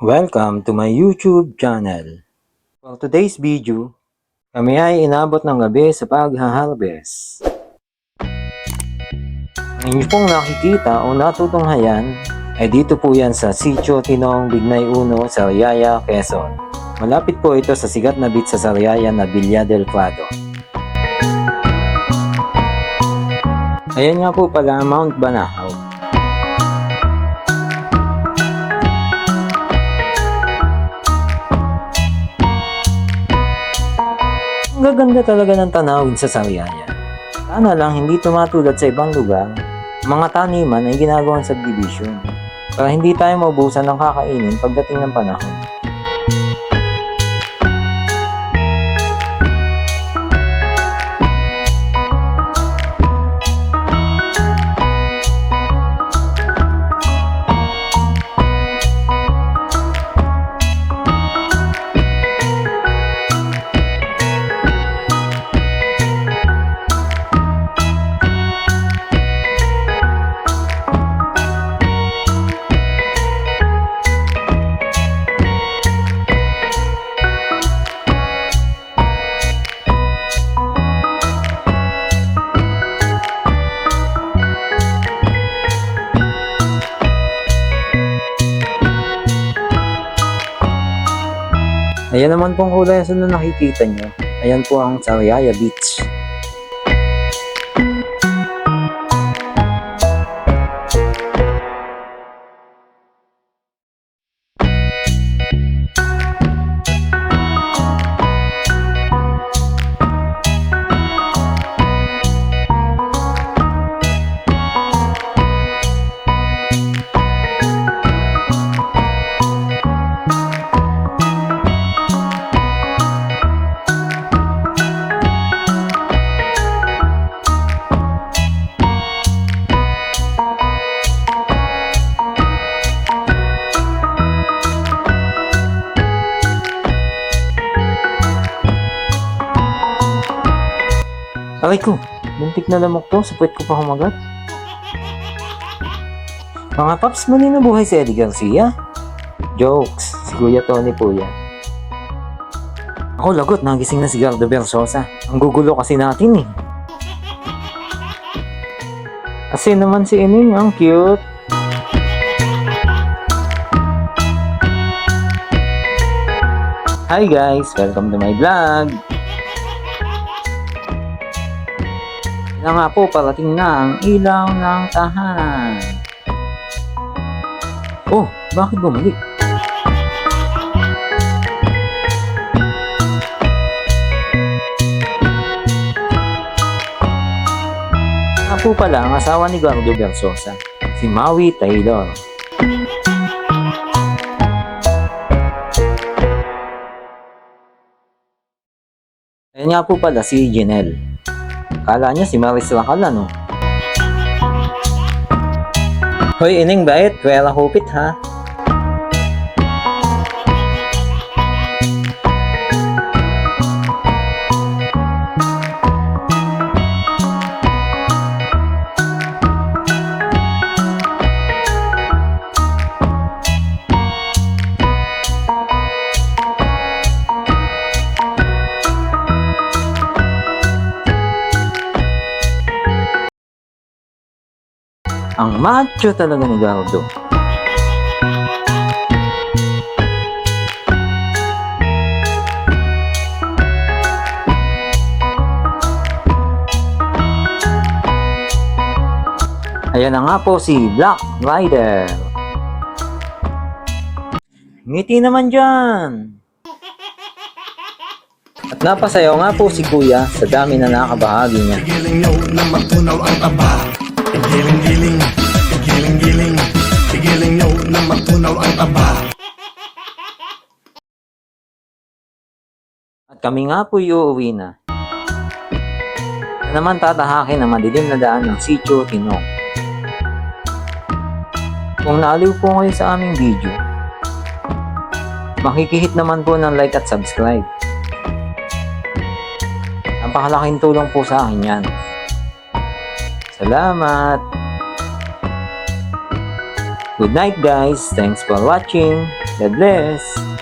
Welcome to my YouTube channel. For today's video, kami ay inabot ng gabi sa pag-harvest. Ang inyo pong nakikita o natutunghayan ay dito po yan sa Sitio Tinong Bignay Uno, Sariaya, Quezon. Malapit po ito sa sikat na beach sa Sariaya na Villa del Prado. Ayan nga po pala Mount Banahaw. Ang gaganda talaga ng tanawin sa Sariaya. Sana lang hindi tumatulad sa ibang lugar, mga taniman ay ginagawang subdivision para hindi tayo maubusan ng kakainin pagdating ng panahon. Ayan naman pong kulay na nakikita nyo. Ayan po ang Sariaya Beach. Aray ko, muntik na lamok to, sa puwet ko pa humagat. Mga paps, muli na buhay si Eddie Garcia. Jokes, si Kuya Tony po yan. Ako lagot, nagising na si Gardo Versosa. Ang gugulo kasi natin eh. Kasi naman si Ining, ang cute. Hi guys, welcome to my vlog. Na nga po, parating na ang ilaw ng tahanan. Oh, bakit bumalik? Nga po pala ang asawa ni Gardo Versosa, si Maui Taylor. Ayan nga po pala si Janelle. Kala niya si Maris Racal, ano? Hoy, Ining, bait? Pwera hupit, ha? Ang macho talaga ni Gardo. Ayan na nga po si Black Rider. Ngiti naman dyan. At napasayaw nga po si Kuya sa dami na nakabahagi niya. Giling nyo na magtunaw ang taba. Giling-giling, giling-giling, giling nyo na magtunaw ang taba. At kami nga po uuwi na. Naman tatahakin ang madilim na daan ng Sitio Tinong. Kung naaliw po kayo sa aming video, makikihit naman po ng like at subscribe. Napakalaking tulong po sa akin yan. Salamat! Good night guys. Thanks for watching. God bless.